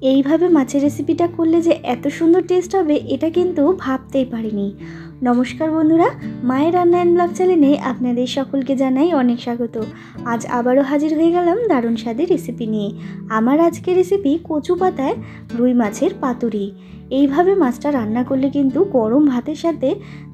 এইভাবে মাছের রেসিপিটা করলে যে এত সুন্দর টেস্ট হবে এটা কিন্তু ভাবতেই পারিনি। নমস্কার বন্ধুরা, মায়ের রান্না অ্যান্ড ব্লগ চ্যানেলে আপনাদের সকলকে জানাই অনেক স্বাগত। আজ আবারও হাজির হয়ে গেলাম দারুণ স্বাদের রেসিপি নিয়ে। আমার আজকের রেসিপি কচু পাতায় রুই মাছের পাতুরি। এইভাবে মাছটা রান্না করলে কিন্তু গরম ভাতের সাথে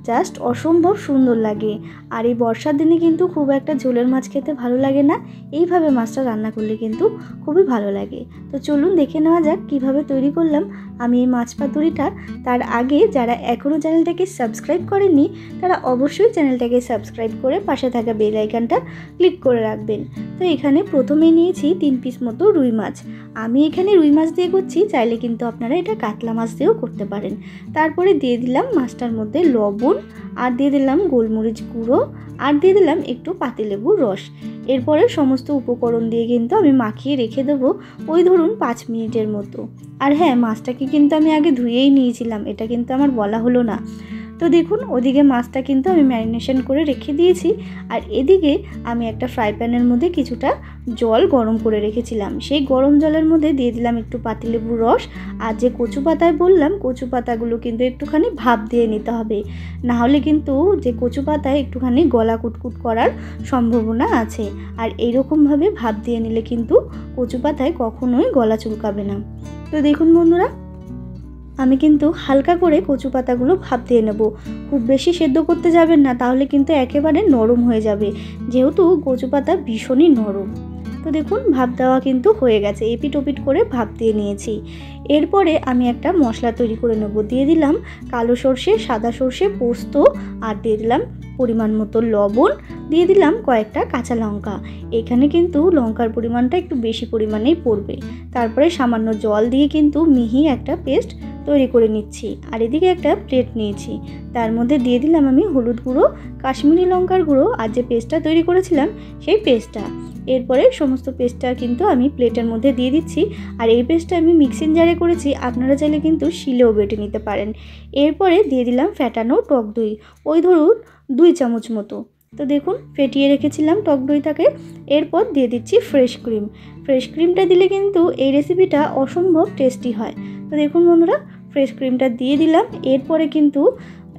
জাস্ট অসম্ভব সুন্দর লাগে। আর এই বর্ষার দিনে কিন্তু খুব একটা ঝোলের মাছ খেতে ভালো লাগে না, এইভাবে মাছটা রান্না করলে কিন্তু খুবই ভালো লাগে। তো চলুন দেখে নেওয়া যাক কীভাবে তৈরি করলাম আমি এই মাছ পাতুরিটা। তার আগে যারা এখনও চ্যানেলটাকে সাবস্ক্রাইব করেননি তারা অবশ্যই চ্যানেলটাকে সাবস্ক্রাইব করে পাশে থাকা বেল আইকনটা ক্লিক করে রাখবেন। তো এখানে প্রথমে নিয়েছি 3 পিস মতো রুই মাছ। আমি এখানে রুই মাছ দিয়ে করছি, চাইলে কিন্তু আপনারা এটা কাতলা মাছ দিয়েও করতে পারেন। তারপরে দিয়ে দিলাম মাছটার মধ্যে লবণ, আর দিয়ে দিলাম গোলমরিচ গুঁড়ো, আর দিয়ে দিলাম একটু পাতিলেবুর রস। এরপরে সমস্ত উপকরণ দিয়ে কিন্তু আমি মাখিয়ে রেখে দেবো ওই ধরুন 5 মিনিটের মতো। আর হ্যাঁ, মাছটাকে কিন্তু আমি আগে ধুয়েই নিয়েছিলাম, এটা কিন্তু আমার বলা হলো না। তো দেখুন, ওদিকে মাছটা কিন্তু আমি ম্যারিনেশন করে রেখে দিয়েছি, আর এদিকে আমি একটা ফ্রাই প্যানের মধ্যে কিছুটা জল গরম করে রেখেছিলাম। সেই গরম জলের মধ্যে দিয়ে দিলাম একটু পাতিলেবুর রস। আর যে কচু পাতায় বললাম, কচু পাতাগুলো কিন্তু একটুখানি ভাপ দিয়ে নিতে হবে, না হলে কিন্তু যে কচু পাতায় একটুখানি গলা কুটকুট করার সম্ভাবনা আছে। আর এইরকমভাবে ভাপ দিয়ে নিলে কিন্তু কচু পাতায় কখনোই গলা চুলকাবে না। তো দেখুন বন্ধুরা, আমি কিন্তু হালকা করে কচু পাতাগুলো ভাপ দিয়ে নেব। খুব বেশি সেদ্ধ করতে যাবেন না, তাহলে কিন্তু একেবারে নরম হয়ে যাবে, যেহেতু কচু পাতা ভীষণই নরম। তো দেখুন, ভাপ দেওয়া কিন্তু হয়ে গেছে, এপিট ওপিট করে ভাপ দিয়ে নিয়েছি। এরপরে আমি একটা মশলা তৈরি করে নেব। দিয়ে দিলাম কালো সর্ষে, সাদা সর্ষে, পোস্ত, আর দিয়ে দিলাম পরিমাণ মতো লবণ, দিয়ে দিলাম কয়েকটা কাঁচা লঙ্কা। এখানে কিন্তু লঙ্কার পরিমাণটা একটু বেশি পরিমাণেই পড়বে। তারপরে সামান্য জল দিয়ে কিন্তু মিহি একটা পেস্ট তৈরি করে নিচ্ছি। আর এদিকে একটা প্লেট নিয়েছি, তার মধ্যে দিয়ে দিলাম আমি হলুদ গুঁড়ো, কাশ্মীরি লঙ্কার গুঁড়ো, আর যে পেস্টটা তৈরি করেছিলাম সেই পেস্টটা। এরপরে সমস্ত পেস্টটা কিন্তু আমি প্লেটের মধ্যে দিয়ে দিচ্ছি। আর এই পেস্টটা আমি মিক্সিং জারে করেছি, আপনারা চাইলে কিন্তু শিলেও বেটে নিতে পারেন। এরপরে দিয়ে দিলাম ফ্যাটানো টক দই, ওই ধরুন 2 চামচ মতো। তো দেখুন, ফেটিয়ে রেখেছিলাম টক দইটাকে। এরপর দিয়ে দিচ্ছি ফ্রেশ ক্রিম। ফ্রেশ ক্রিমটা দিলে কিন্তু এই রেসিপিটা অসম্ভব টেস্টি হয়। তো দেখুন বন্ধুরা, ফ্রেশ ক্রিমটা দিয়ে দিলাম। এরপরে কিন্তু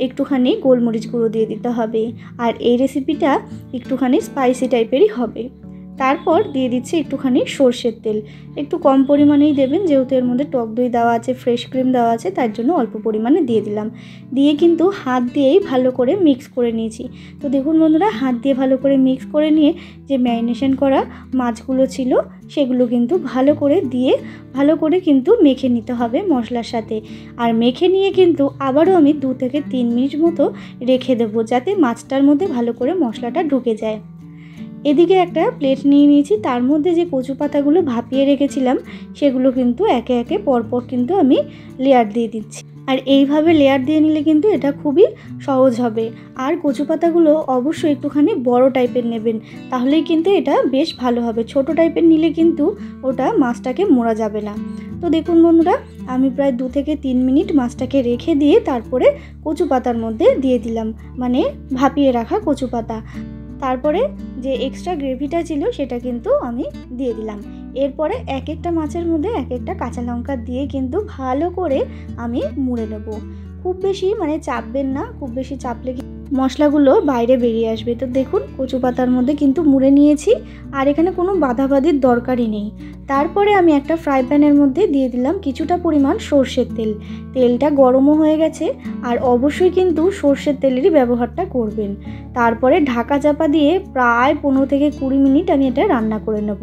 একটুখানি গোলমরিচ গুঁড়ো দিয়ে দিতে হবে, আর এই রেসিপিটা একটুখানি স্পাইসি টাইপেরই হবে। তারপর দিয়ে দিচ্ছি একটুখানি সর্ষের তেল, একটু কম পরিমাণেই দেবেন, যেহেতু এর মধ্যে টক দই দেওয়া আছে, ফ্রেশ ক্রিম দেওয়া আছে, তার জন্য অল্প পরিমাণে দিয়ে দিলাম। দিয়ে কিন্তু হাত দিয়েই ভালো করে মিক্স করে নিয়েছি। তো দেখুন বন্ধুরা, হাত দিয়ে ভালো করে মিক্স করে নিয়ে যে ম্যারিনেশন করা মাছগুলো ছিল সেগুলো কিন্তু ভালো করে দিয়ে ভালো করে কিন্তু মেখে নিতে হবে মশলার সাথে। আর মেখে নিয়ে কিন্তু আবারও আমি 2 থেকে 3 মিনিট মতো রেখে দেবো, যাতে মাছটার মধ্যে ভালো করে মশলাটা ঢুকে যায়। এদিকে একটা প্লেট নিয়ে নিয়েছি, তার মধ্যে যে কচু পাতাগুলো ভাপিয়ে রেখেছিলাম সেগুলো কিন্তু একে একে পরপর কিন্তু আমি লেয়ার দিয়ে দিচ্ছি। আর এইভাবে লেয়ার দিয়ে নিলে কিন্তু এটা খুবই সহজ হবে। আর কচু পাতাগুলো অবশ্যই একটুখানি বড় টাইপের নেবেন, তাহলেই কিন্তু এটা বেশ ভালো হবে। ছোট টাইপের নিলে কিন্তু ওটা মাছটাকে মোড়া যাবে না। তো দেখুন বন্ধুরা, আমি প্রায় 2 থেকে 3 মিনিট মাছটাকে রেখে দিয়ে তারপরে কচু পাতার মধ্যে দিয়ে দিলাম, মানে ভাপিয়ে রাখা কচু পাতা। তারপরে যে এক্সট্রা গ্রেভিটা ছিল সেটা কিন্তু আমি দিয়ে দিলাম। এরপরে এক একটা মাছের মধ্যে এক একটা কাঁচা লঙ্কা দিয়ে কিন্তু ভালো করে আমি মুড়ে নেব। খুব বেশি চাপবেন না, খুব বেশি চাপলে মশলাগুলো বাইরে বেরিয়ে আসবে। তো দেখুন, কচু পাতার মধ্যে কিন্তু মুড়ে নিয়েছি, আর এখানে কোনো বাঁধাবাঁধির দরকারই নেই। তারপরে আমি একটা ফ্রাই প্যানের মধ্যে দিয়ে দিলাম কিছুটা পরিমাণ সর্ষের তেল। তেলটা গরমও হয়ে গেছে, আর অবশ্যই কিন্তু সর্ষের তেলেরই ব্যবহারটা করবেন। তারপরে ঢাকা চাপা দিয়ে প্রায় 15 থেকে 20 মিনিট আমি এটা রান্না করে নেব।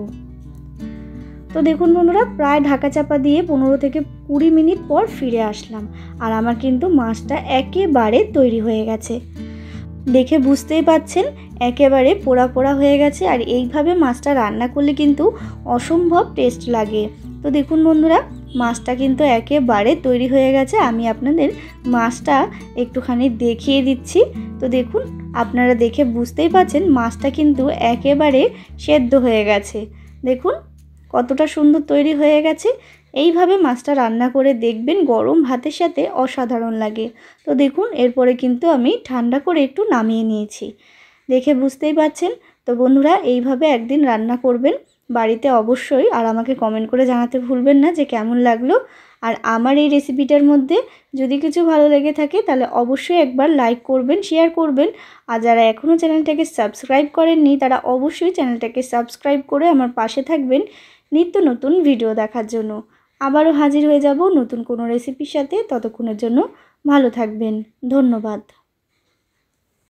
তো দেখুন বন্ধুরা, প্রায় ঢাকা চাপা দিয়ে 15 থেকে 20 মিনিট পর ফিরে আসলাম, আর আমার কিন্তু মাছটা একেবারে তৈরি হয়ে গেছে। দেখে বুঝতেই পাচ্ছেন একেবারে পোড়া পোড়া হয়ে গেছে। আর এইভাবে মাছটা রান্না করলে কিন্তু অসম্ভব টেস্ট লাগে। তো দেখুন বন্ধুরা, মাছটা কিন্তু একেবারে তৈরি হয়ে গেছে। আমি আপনাদের মাছটা একটুখানি দেখিয়ে দিচ্ছি। তো দেখুন, আপনারা দেখে বুঝতেই পাচ্ছেন মাছটা কিন্তু একেবারে সেদ্ধ হয়ে গেছে। দেখুন কতটা সুন্দর তৈরি হয়ে গেছে। এইভাবে মাছটা রান্না করে দেখবেন, গরম ভাতের সাথে অসাধারণ লাগে। তো দেখুন, এরপরে কিন্তু আমি ঠান্ডা করে একটু নামিয়ে নিয়েছি, দেখে বুঝতেই পাচ্ছেন। তো বন্ধুরা, এইভাবে একদিন রান্না করবেন, বাড়িতে অবশ্যই, আর আমাকে কমেন্ট করে জানাতে ভুলবেন না যে কেমন লাগলো। আর আমার এই রেসিপিটার মধ্যে যদি কিছু ভালো লেগে থাকে তাহলে অবশ্যই একবার লাইক করবেন, শেয়ার করবেন। আর যারা এখনও চ্যানেলটাকে সাবস্ক্রাইব করেননি তারা অবশ্যই চ্যানেলটাকে সাবস্ক্রাইব করে আমার পাশে থাকবেন নিত্য নতুন ভিডিও দেখার জন্য। আবারও হাজির হয়ে যাব নতুন কোনো রেসিপির সাথে। ততক্ষণের জন্য ভালো থাকবেন। ধন্যবাদ।